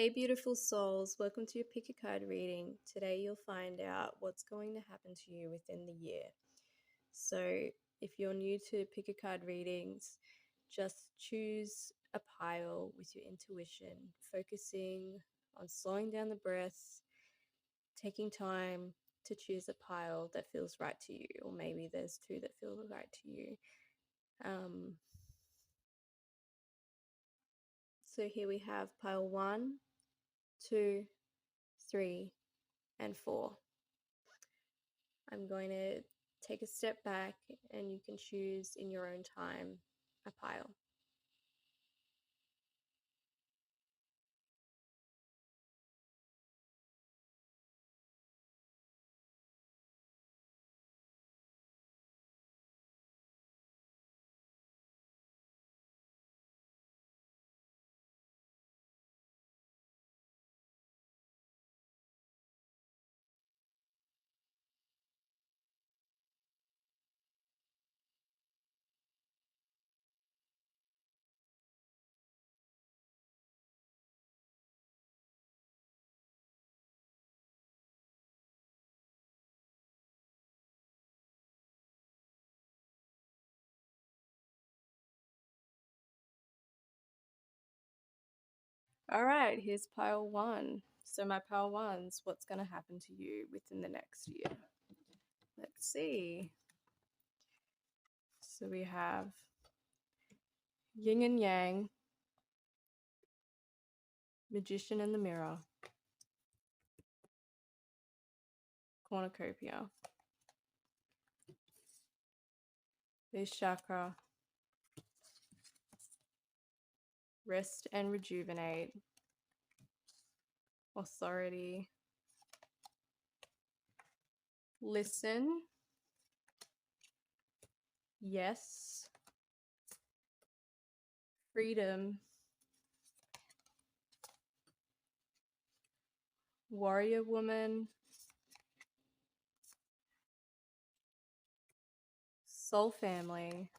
Hey, beautiful souls, welcome to your pick a card reading. Today, you'll find out what's going to happen to you within the year. So, if you're new to pick a card readings, just choose a pile with your intuition, focusing on slowing down the breath, taking time to choose a pile that feels right to you, or maybe there's two that feel right to you. So, here we have pile 1, 2, 3, and 4. I'm going to take a step back and you can choose in your own time a pile. All right, here's pile 1. So my pile 1's what's going to happen to you within the next year. Let's see. So we have yin and yang, magician in the mirror, cornucopia, base chakra, rest and rejuvenate, authority, listen, yes, freedom, warrior woman, soul family,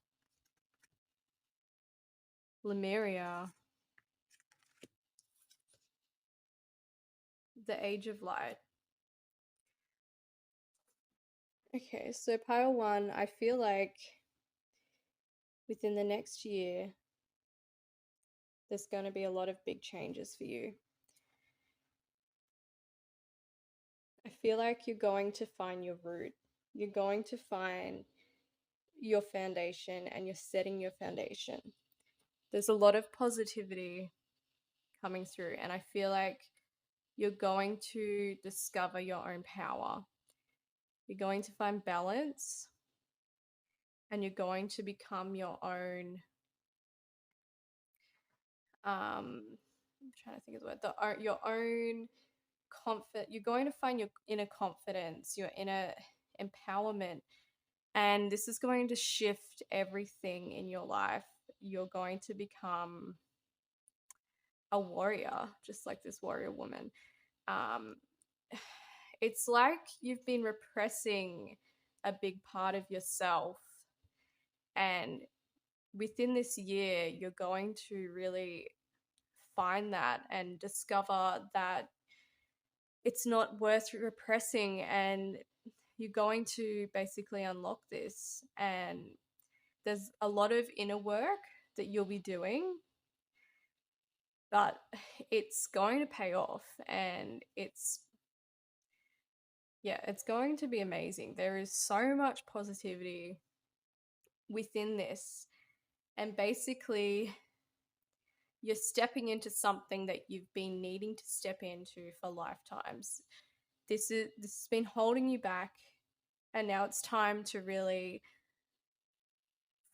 Lemuria, the age of light. Okay, so pile 1, I feel like within the next year, there's going to be a lot of big changes for you. I feel like you're going to find your root. You're going to find your foundation and you're setting your foundation. There's a lot of positivity coming through, and I feel like you're going to discover your own power. You're going to find balance and you're going to become your own I'm trying to think of the word, your own comfort. You're going to find your inner confidence, your inner empowerment, and this is going to shift everything in your life. You're going to become a warrior, just like this warrior woman. It's like you've been repressing a big part of yourself, and within this year, you're going to really find that and discover that it's not worth repressing, and you're going to basically unlock this. And there's a lot of inner work that you'll be doing, but it's going to pay off, and it's going to be amazing. There is so much positivity within this, and basically you're stepping into something that you've been needing to step into for lifetimes. This has been holding you back, and now it's time to really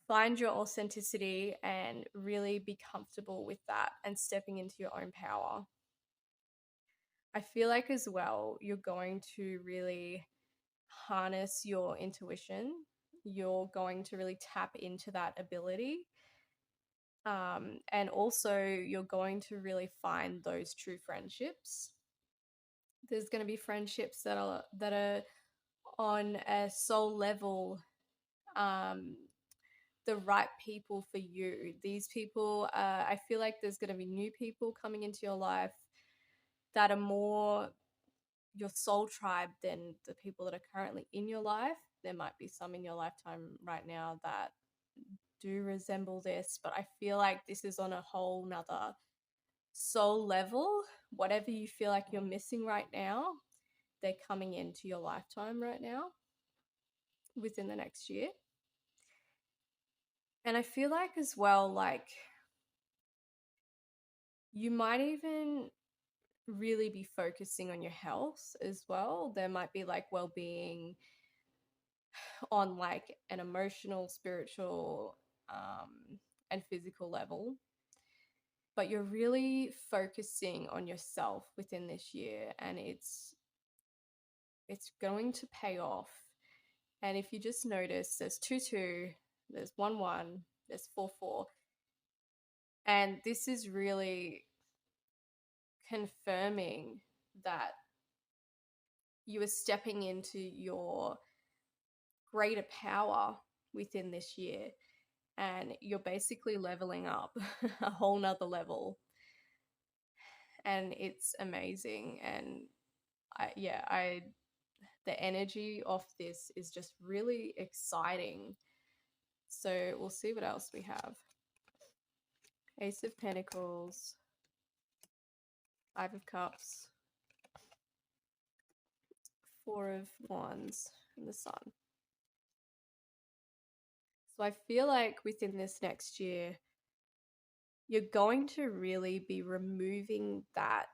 find your authenticity and really be comfortable with that and stepping into your own power. I feel like as well, you're going to really harness your intuition. You're going to really tap into that ability. And also you're going to really find those true friendships. There's going to be friendships that are on a soul level, the right people for you. These people, I feel like there's going to be new people coming into your life that are more your soul tribe than the people that are currently in your life. There might be some in your lifetime right now that do resemble this, but I feel like this is on a whole nother soul level. Whatever you feel like you're missing right now, they're coming into your lifetime right now within the next year. And I feel like as well, like you might even really be focusing on your health as well. There might be like well-being on like an emotional, spiritual, and physical level. But you're really focusing on yourself within this year, and it's going to pay off. And if you just notice, there's 2 2, there's 1 1, there's 4 4, and this is really confirming that you are stepping into your greater power within this year, and you're basically leveling up a whole nother level, and it's amazing. And I the energy of this is just really exciting. So we'll see what else we have. Ace of Pentacles, 5 of Cups, 4 of Wands, and the Sun. So I feel like within this next year, you're going to really be removing that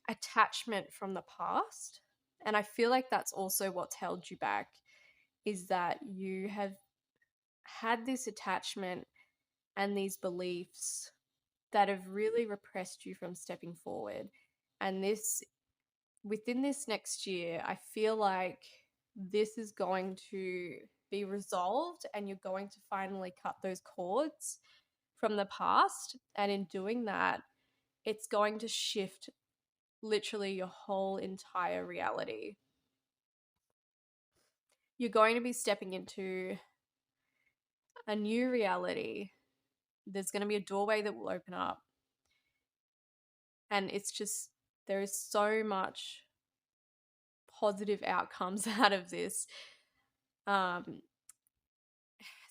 attachment from the past. And I feel like that's also what's held you back, is that you have had this attachment and these beliefs that have really repressed you from stepping forward. And this, within this next year, I feel like this is going to be resolved, and you're going to finally cut those cords from the past. And in doing that, it's going to shift literally your whole entire reality. You're going to be stepping into a new reality. There's going to be a doorway that will open up. And it's just, there is so much positive outcomes out of this.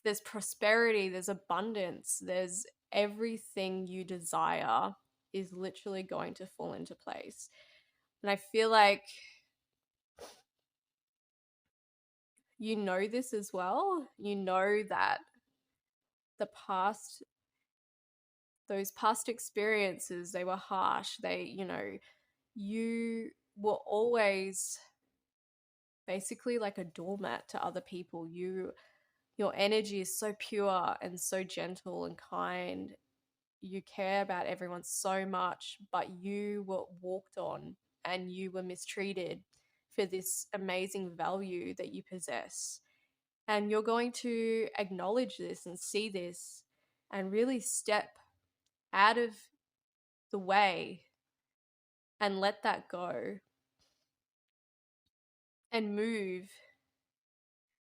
There's prosperity, there's abundance, there's everything you desire is literally going to fall into place. And I feel like you know this as well. You know that those past experiences, they were harsh. You were always basically like a doormat to other people. Your energy is so pure and so gentle and kind. You care about everyone so much, but you were walked on and you were mistreated for this amazing value that you possess. And you're going to acknowledge this and see this and really step out of the way and let that go and move,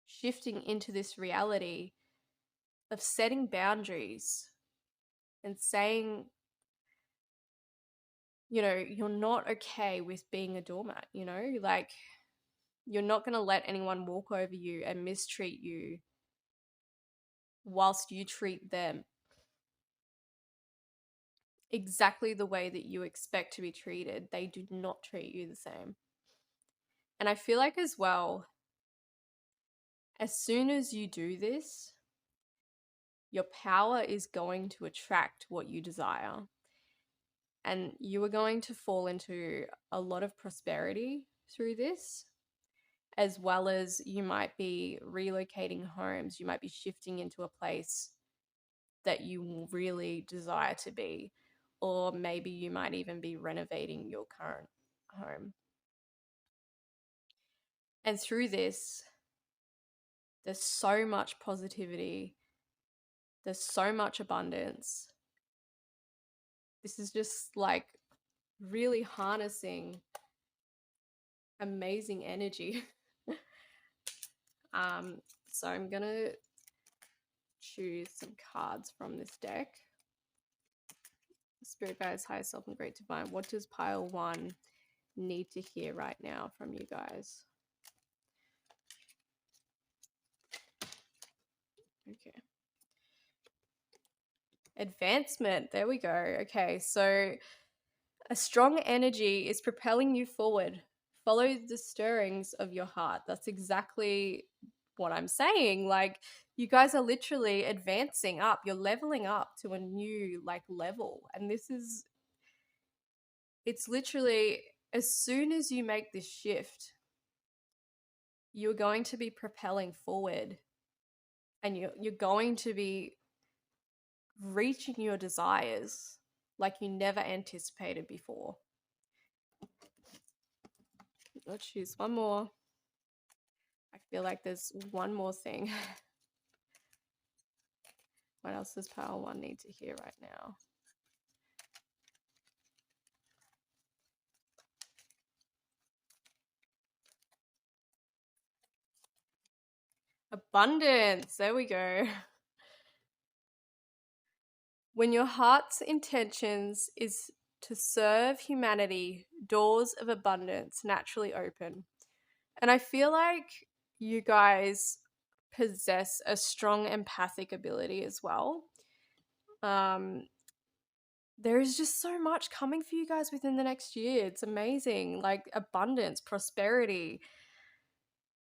shifting into this reality of setting boundaries and saying, you're not okay with being a doormat, like you're not going to let anyone walk over you and mistreat you whilst you treat them exactly the way that you expect to be treated. They do not treat you the same. And I feel like as well, as soon as you do this, your power is going to attract what you desire. And you are going to fall into a lot of prosperity through this, as well as you might be relocating homes. You might be shifting into a place that you really desire to be, or maybe you might even be renovating your current home. And through this, there's so much positivity, there's so much abundance. This is just like really harnessing amazing energy. So I'm gonna choose some cards from this deck, Spirit guides, higher self, and great divine. What does pile 1 need to hear right now from you guys? Okay. Advancement. There we go. Okay, so a strong energy is propelling you forward. Follow the stirrings of your heart. That's exactly what I'm saying. Like, you guys are literally advancing up. You're leveling up to a new level. And it's literally, as soon as you make this shift, you're going to be propelling forward, and you're going to be reaching your desires like you never anticipated before. Let's choose one more. I feel like there's one more thing. What else does pile 1 need to hear right now? Abundance. There we go. When your heart's intentions is to serve humanity, doors of abundance naturally open. And I feel like you guys possess a strong empathic ability as well. There is just so much coming for you guys within the next year. It's amazing. Like abundance, prosperity,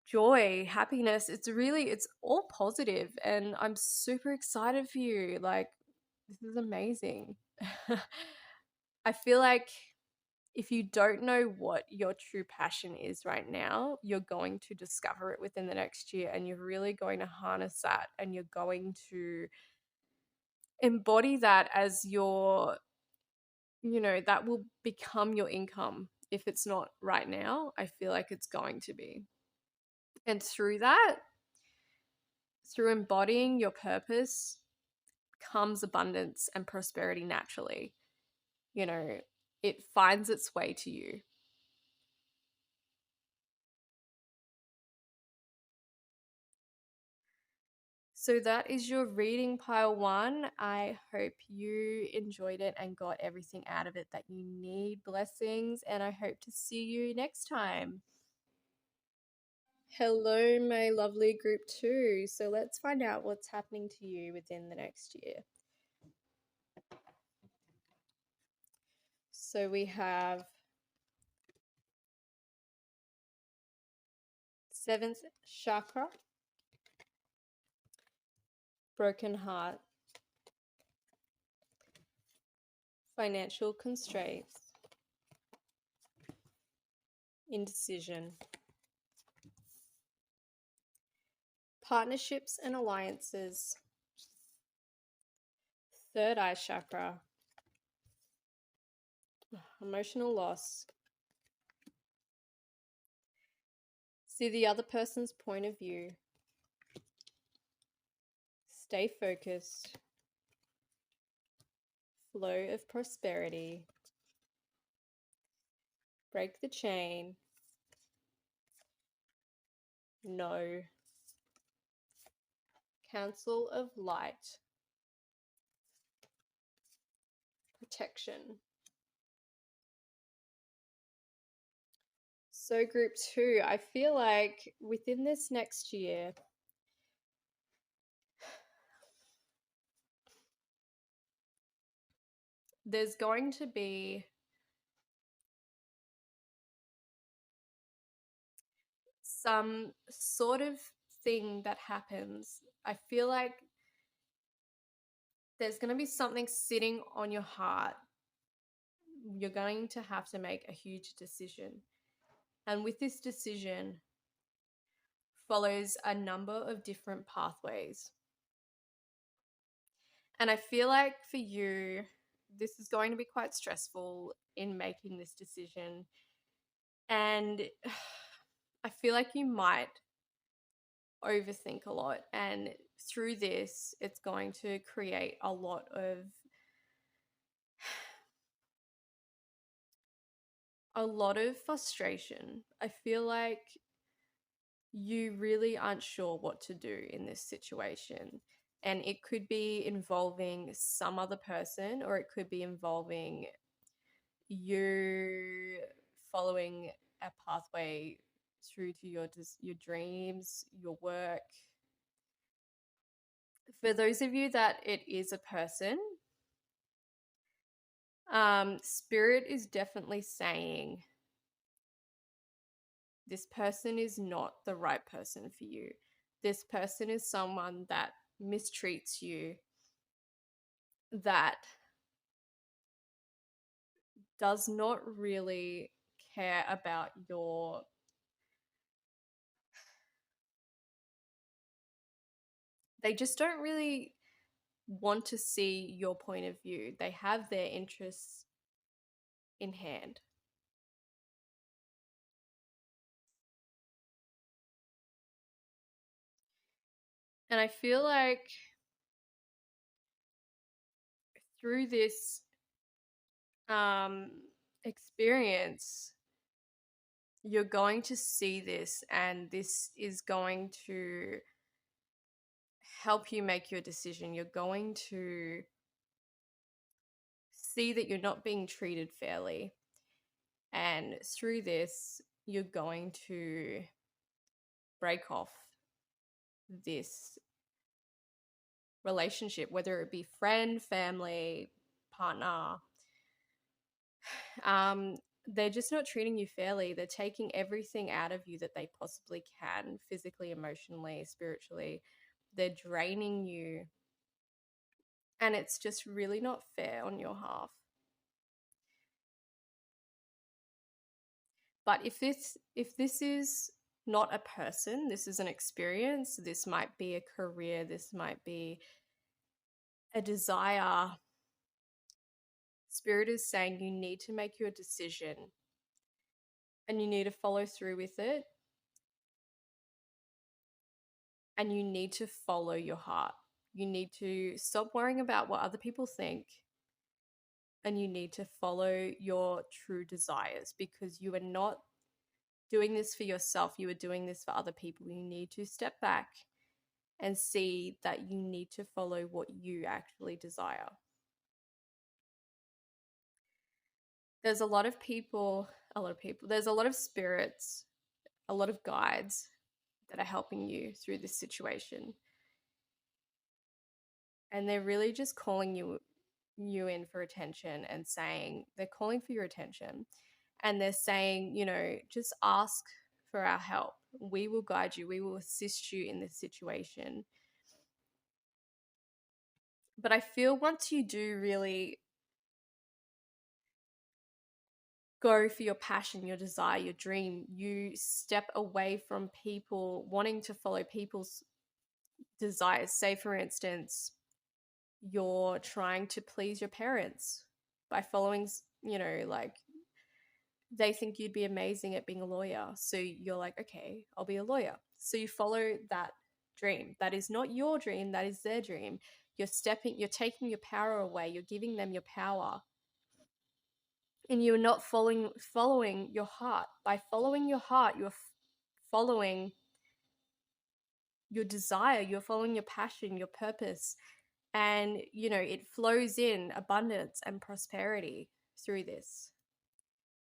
joy, happiness. It's all positive, and I'm super excited for you. Like, this is amazing. I feel like if you don't know what your true passion is right now, you're going to discover it within the next year, and you're really going to harness that, and you're going to embody that as your, that will become your income. If it's not right now, I feel like it's going to be. And through that, through embodying your purpose, comes abundance and prosperity naturally. It finds its way to you. So that is your reading, pile 1. I hope you enjoyed it and got everything out of it that you need. Blessings, and I hope to see you next time. Hello, my lovely group 2. So let's find out what's happening to you within the next year. So we have 7th chakra, broken heart, financial constraints, indecision, partnerships and alliances, 3rd eye chakra, emotional loss, see the other person's point of view, stay focused, flow of prosperity, break the chain, no, council of light, protection. So group 2, I feel like within this next year, there's going to be some sort of thing that happens. I feel like there's going to be something sitting on your heart. You're going to have to make a huge decision. And with this decision follows a number of different pathways. And I feel like for you, this is going to be quite stressful in making this decision. And I feel like you might overthink a lot. And through this, it's going to create a lot of frustration. I feel like you really aren't sure what to do in this situation. And it could be involving some other person, or it could be involving you following a pathway through to your dreams, your work. For those of you that it is a person, spirit is definitely saying this person is not the right person for you. This person is someone that mistreats you, that does not really care about they just don't really want to see your point of view. They have their interests in hand. And I feel like through this um, experience, you're going to see this, and this is going to help you make your decision. You're going to see that you're not being treated fairly. And through this, you're going to break off this relationship, whether it be friend, family, partner. They're just not treating you fairly. They're taking everything out of you that they possibly can, physically, emotionally, spiritually. They're draining you. And it's just really not fair on your half. But if this is not a person, this is an experience, this might be a career, this might be a desire. Spirit is saying you need to make your decision and you need to follow through with it, and you need to follow your heart. You need to stop worrying about what other people think, and you need to follow your true desires, because you are not doing this for yourself. You are doing this for other people. You need to step back and see that you need to follow what you actually desire. There's a lot of people, there's a lot of spirits, a lot of guides that are helping you through this situation. And they're really just calling you in for attention, and saying they're calling for your attention. And they're saying, just ask for our help. We will guide you. We will assist you in this situation. But I feel once you do really go for your passion, your desire, your dream, you step away from people wanting to follow people's desires. Say, for instance, you're trying to please your parents by following, like they think you'd be amazing at being a lawyer. So you're like, okay, I'll be a lawyer. So you follow that dream. That is not your dream, that is their dream. You're taking your power away, you're giving them your power. And you're not following your heart. By following your heart, you're following your desire, you're following your passion, your purpose. And, it flows in abundance and prosperity through this.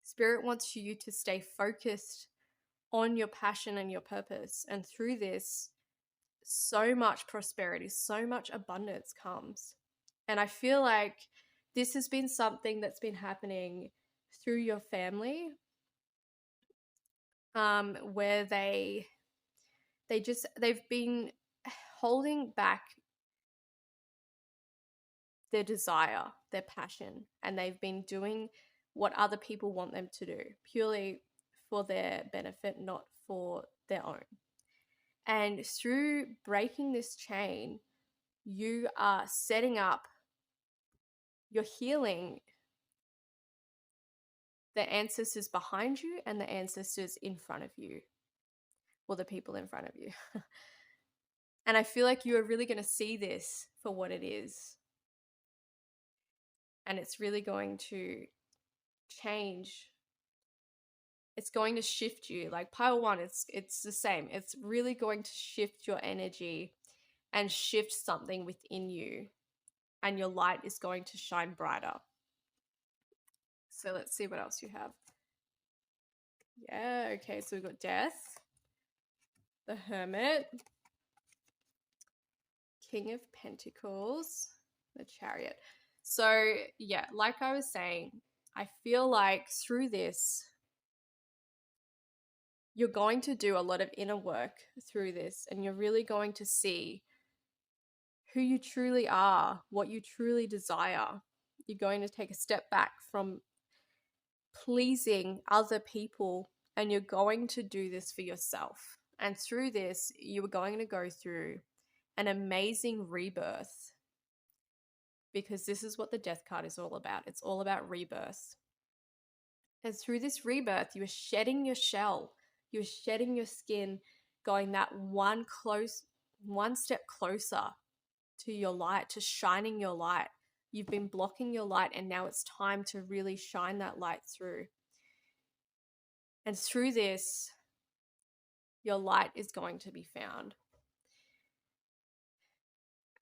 Spirit wants you to stay focused on your passion and your purpose. And through this, so much prosperity, so much abundance comes. And I feel like this has been something that's been happening through your family, where they've been holding back their desire, their passion, and they've been doing what other people want them to do purely for their benefit, not for their own. And through breaking this chain, you are setting up, you're healing the ancestors behind you and the ancestors in front of you, or the people in front of you. And I feel like you are really going to see this for what it is. And it's really going to change. It's going to shift you. Like pile one, it's the same. It's really going to shift your energy and shift something within you, and your light is going to shine brighter. So let's see what else you have. Yeah, okay, so we've got Death, the Hermit, King of Pentacles, the Chariot. So yeah, like I was saying, I feel like through this, you're going to do a lot of inner work through this, and you're really going to see who you truly are, what you truly desire. You're going to take a step back from pleasing other people, and you're going to do this for yourself. And through this, you are going to go through an amazing rebirth, because this is what the Death card is all about. It's all about rebirth. And through this rebirth, you are shedding your shell, you're shedding your skin, going that one step closer to your light, to shining your light. You've been blocking your light, and now it's time to really shine that light through. And through this, your light is going to be found.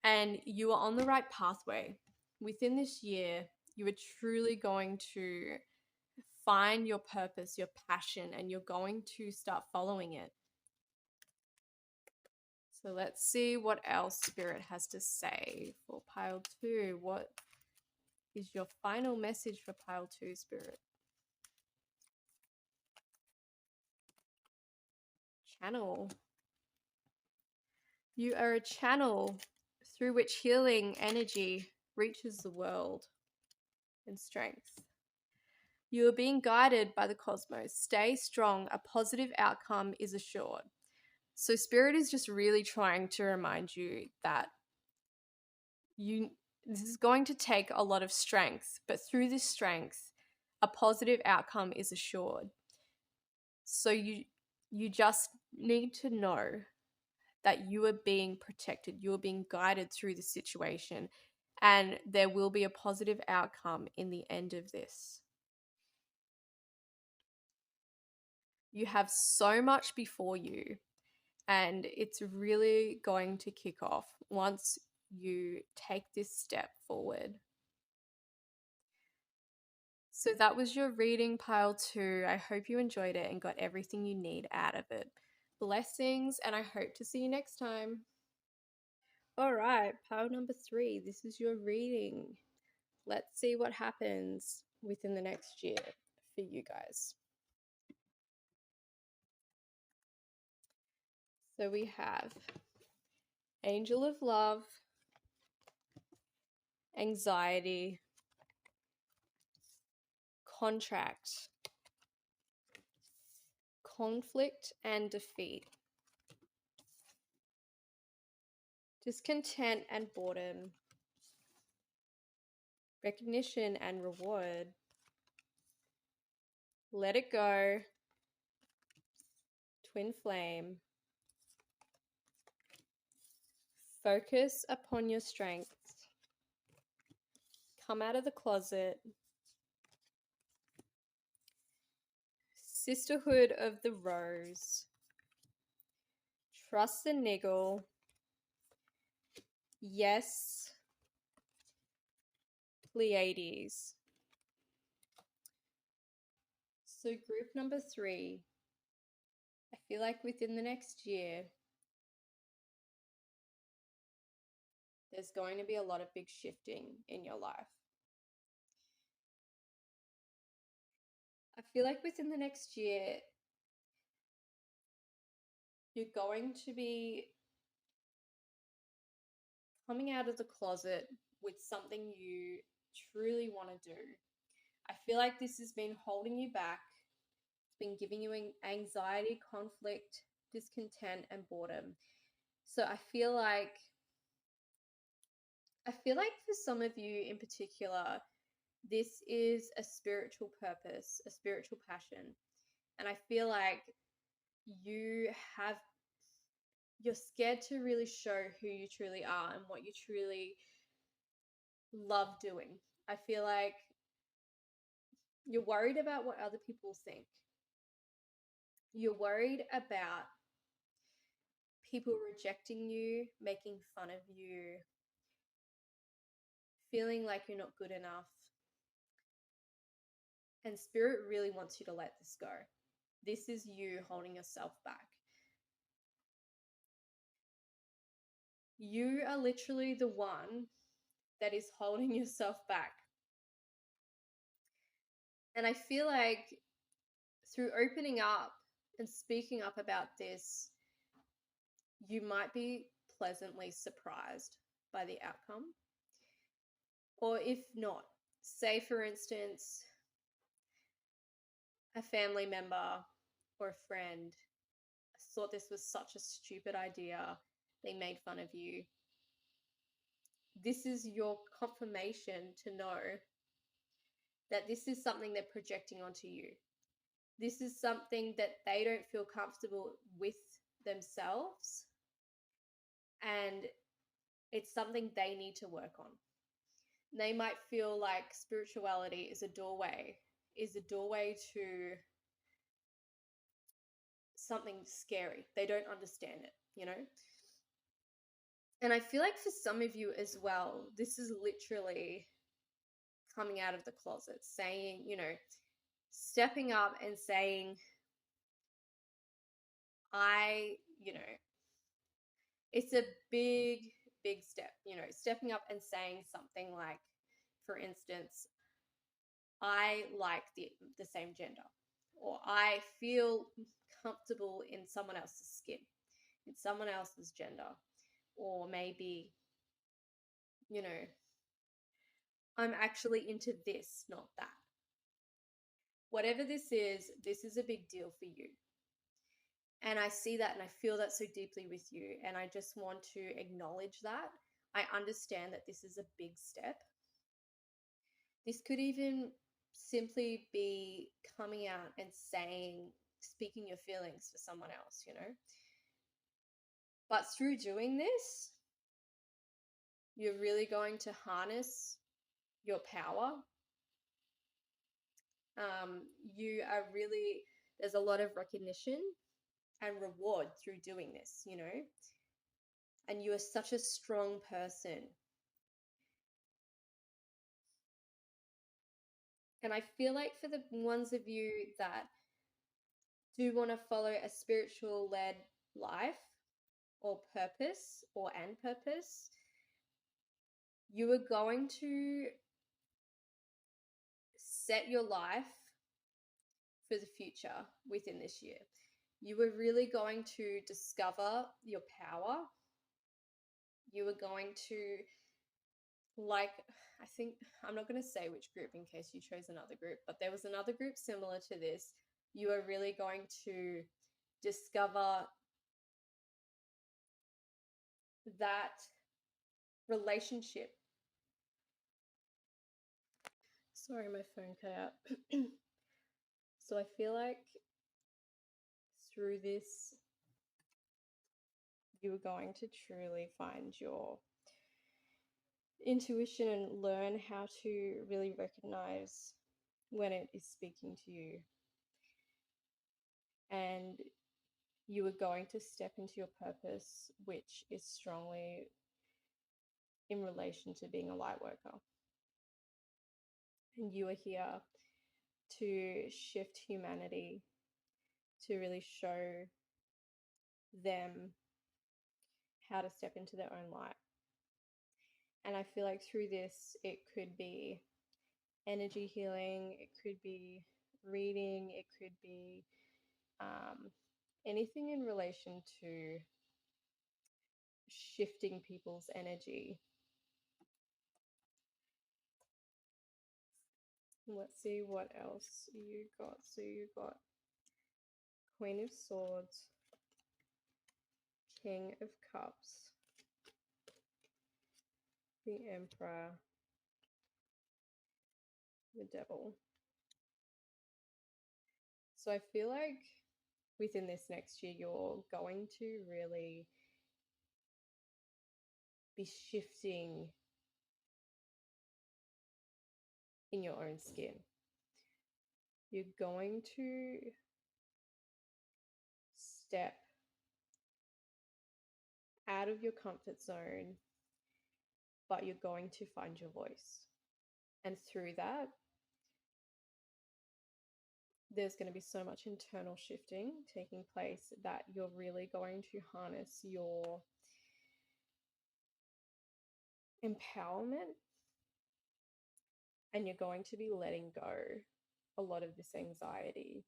And you are on the right pathway. Within this year, you are truly going to find your purpose, your passion, and you're going to start following it. So let's see what else Spirit has to say for pile 2. What is your final message for pile 2, Spirit? Channel. You are a channel through which healing energy reaches the world, and strength. You are being guided by the cosmos. Stay strong. A positive outcome is assured. So Spirit is just really trying to remind you that this is going to take a lot of strength, but through this strength, a positive outcome is assured. So you just need to know that you are being protected, you are being guided through the situation, and there will be a positive outcome in the end of this. You have so much before you, and it's really going to kick off once you take this step forward. So that was your reading, pile 2. I hope you enjoyed it and got everything you need out of it. Blessings, and I hope to see you next time. All right, pile number 3. This is your reading. Let's see what happens within the next year for you guys. So we have Angel of Love, Anxiety, Contract, Conflict and Defeat, Discontent and Boredom, Recognition and Reward, Let It Go, Twin Flame, Focus upon your strengths, Come out of the closet, Sisterhood of the Rose, Trust the Niggle, Yes, Pleiades. So group number 3, I feel like within the next year, there's going to be a lot of big shifting in your life. I feel like within the next year, you're going to be coming out of the closet with something you truly want to do. I feel like this has been holding you back. It's been giving you anxiety, conflict, discontent, and boredom. So I feel like for some of you in particular, this is a spiritual purpose, a spiritual passion. And I feel like you're scared to really show who you truly are and what you truly love doing. I feel like you're worried about what other people think. You're worried about people rejecting you, making fun of you, feeling like you're not good enough. And Spirit really wants you to let this go. This is you holding yourself back. You are literally the one that is holding yourself back. And I feel like through opening up and speaking up about this, you might be pleasantly surprised by the outcome. Or if not, say for instance, a family member or a friend thought this was such a stupid idea, they made fun of you. This is your confirmation to know that this is something they're projecting onto you. This is something that they don't feel comfortable with themselves, and it's something they need to work on. They might feel like spirituality is a doorway to something scary. They don't understand it, you know? And I feel like for some of you as well, this is literally coming out of the closet, saying, you know, stepping up and saying, it's a big, big step, stepping up and saying something like, for instance, I like the same gender, or I feel comfortable in someone else's skin, in someone else's gender, or maybe, I'm actually into this, not that. Whatever this is a big deal for you. And I see that and I feel that so deeply with you. And I just want to acknowledge that. I understand that this is a big step. This could even simply be coming out and speaking your feelings to someone else, But through doing this, you're really going to harness your power. There's a lot of recognition and reward through doing this, and you are such a strong person. And I feel like for the ones of you that do want to follow a spiritual led life or purpose and purpose, you are going to set your life for the future within this year. You are really going to discover your power. You are going to, I think, I'm not going to say which group in case you chose another group, but there was another group similar to this. You are really going to discover that relationship. Sorry, my phone cut out. So I feel like through this, you are going to truly find your intuition and learn how to really recognize when it is speaking to you. And you are going to step into your purpose, which is strongly in relation to being a light worker. And you are here to shift humanity, to really show them how to step into their own light. And I feel like through this, it could be energy healing, it could be reading, it could be anything in relation to shifting people's energy. Let's see what else you got. So you got Queen of Swords, King of Cups, the Emperor, the Devil. So I feel like within this next year, you're going to really be shifting in your own skin. You're going to step out of your comfort zone, but you're going to find your voice. And through that, there's going to be so much internal shifting taking place that you're really going to harness your empowerment, and you're going to be letting go a lot of this anxiety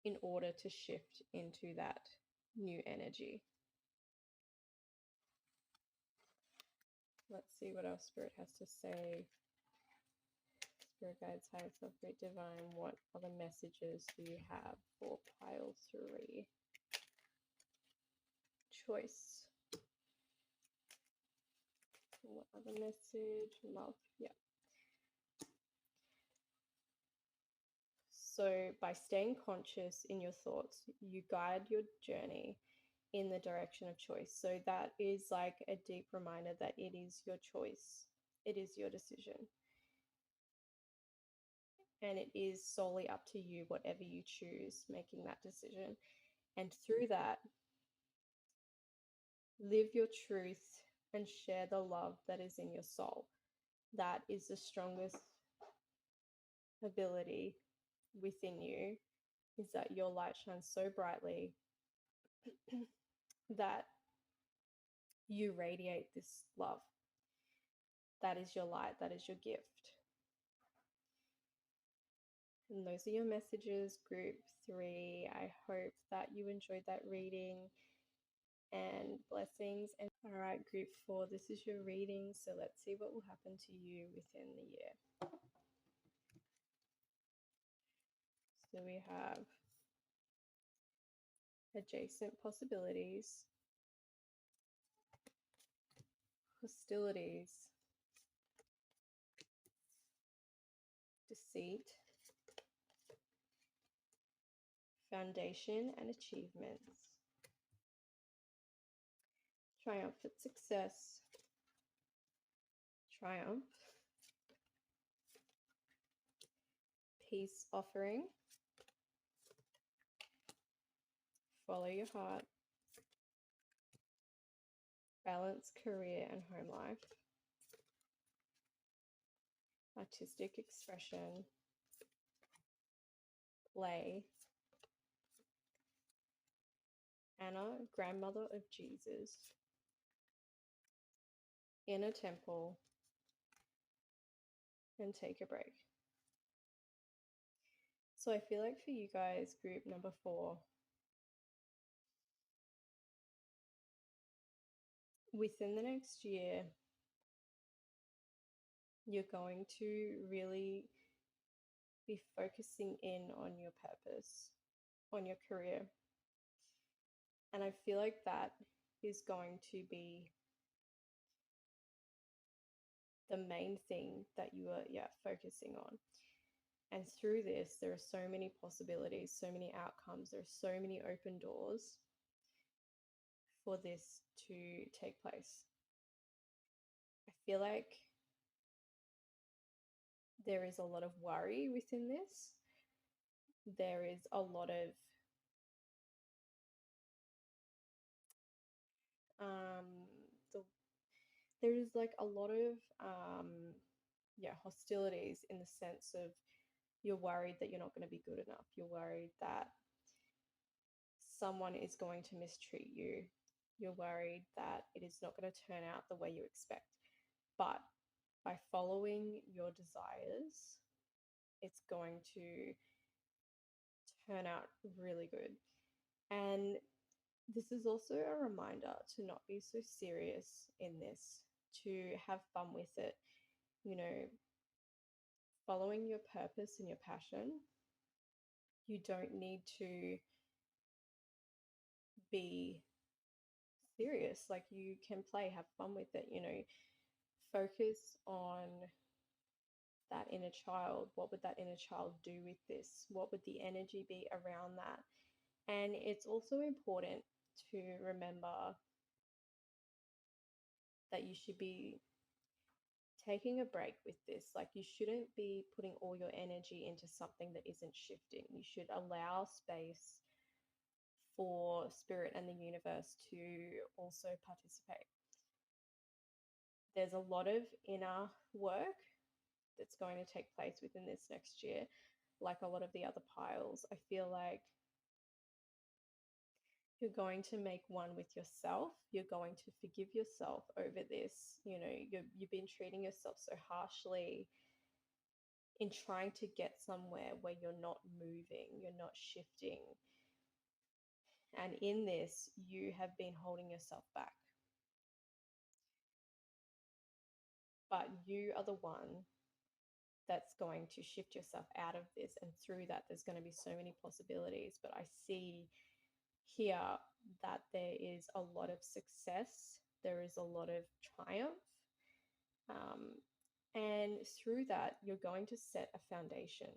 in order to shift into that new energy. Let's see what else Spirit has to say. Spirit guides, higher self, great divine, what other messages do you have for pile 3? Choice. What other message? Love. Yeah. So by staying conscious in your thoughts, you guide your journey in the direction of choice. So that is like a deep reminder that it is your choice. It is your decision. And it is solely up to you, whatever you choose, making that decision. And through that, live your truth and share the love that is in your soul. That is the strongest ability within you, is that your light shines so brightly that you radiate this love. That is your light, that is your gift. And those are your messages, group 3. I hope that you enjoyed that reading, and blessings. And all right, group 4, this is your reading. So let's see what will happen to you within the year. So we have adjacent possibilities, hostilities, deceit, foundation and achievements, triumphant success, triumph, peace offering, follow your heart, balance career and home life, artistic expression, play, Anna, grandmother of Jesus, inner temple, and take a break. So I feel like for you guys, group number 4, within the next year, you're going to really be focusing in on your purpose, on your career. And I feel like that is going to be the main thing that you are focusing on. And through this, there are so many possibilities, so many outcomes, there are so many open doors for this to take place. I feel like there is a lot of worry within this. There is a lot of there is like a lot of hostilities, in the sense of you're worried that you're not going to be good enough. You're worried that someone is going to mistreat you. You're worried that it is not going to turn out the way you expect. But by following your desires, it's going to turn out really good. And this is also a reminder to not be so serious in this, to have fun with it. You know, following your purpose and your passion, you don't need to be serious. Like, you can play, have fun with it, focus on that inner child. What would that inner child do with this? What would the energy be around that? And it's also important to remember that you should be taking a break with this. Like, you shouldn't be putting all your energy into something that isn't shifting. You should allow space for spirit and the universe to also participate. There's a lot of inner work that's going to take place within this next year, like a lot of the other piles. I feel like you're going to make one with yourself. You're going to forgive yourself over this. You know, you've been treating yourself so harshly in trying to get somewhere where you're not moving, you're not shifting. And in this, you have been holding yourself back. But you are the one that's going to shift yourself out of this. And through that, there's going to be so many possibilities. But I see here that there is a lot of success, there is a lot of triumph. And through that, you're going to set a foundation.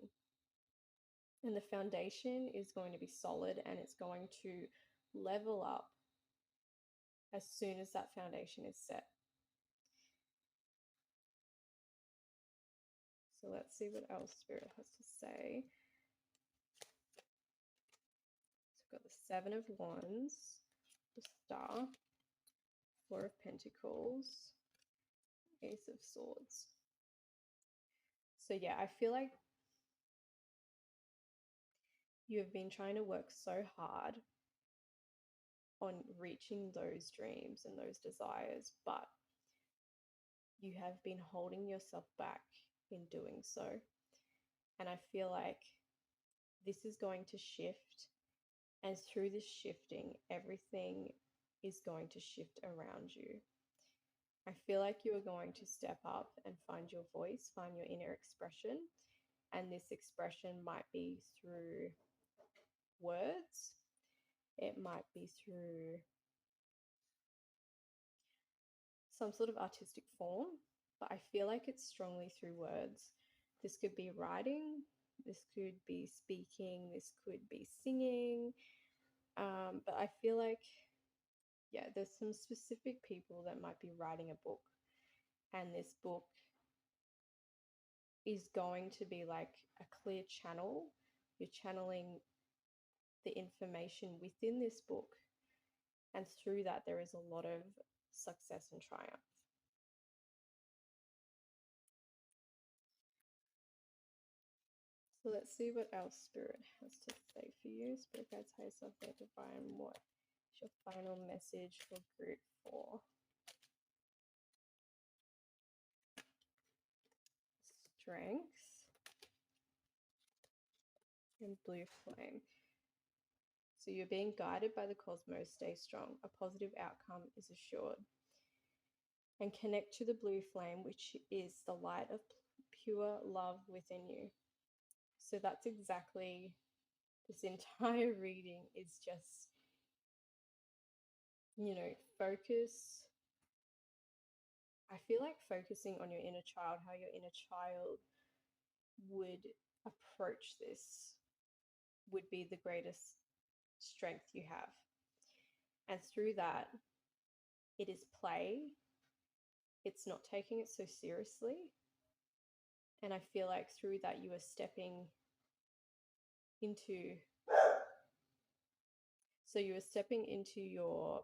And the foundation is going to be solid and it's going to level up as soon as that foundation is set. So let's see what else Spirit has to say. So we've got the Seven of Wands, the Star, Four of Pentacles, Ace of Swords. So yeah, I feel like you have been trying to work so hard on reaching those dreams and those desires, but you have been holding yourself back in doing so. And I feel like this is going to shift. And through this shifting, everything is going to shift around you. I feel like you are going to step up and find your voice, find your inner expression. And this expression might be through words, it might be through some sort of artistic form, but I feel like it's strongly through words. This could be writing, this could be speaking, this could be singing. But I feel like, yeah, there's some specific people that might be writing a book, and this book is going to be like a clear channel. You're channeling the information within this book, and through that, there is a lot of success and triumph. So let's see what else Spirit has to say for you. Spirit guides, higher self, their divine, what is your final message for group 4? Strength and blue flame. So you're being guided by the cosmos. Stay strong. A positive outcome is assured. And connect to the blue flame, which is the light of pure love within you. So that's exactly this entire reading is just, you know, focus. I feel like focusing on your inner child, how your inner child would approach this would be the greatest strength you have. And through that, it is play. It's not taking it so seriously. And I feel like through that, you are stepping into, so you are stepping into your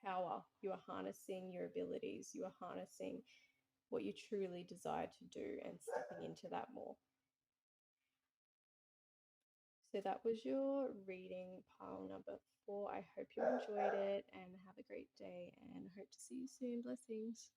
power. You are harnessing your abilities. You are harnessing what you truly desire to do and stepping into that more. So that was your reading, pile number 4. I hope you enjoyed it and have a great day, and hope to see you soon. Blessings.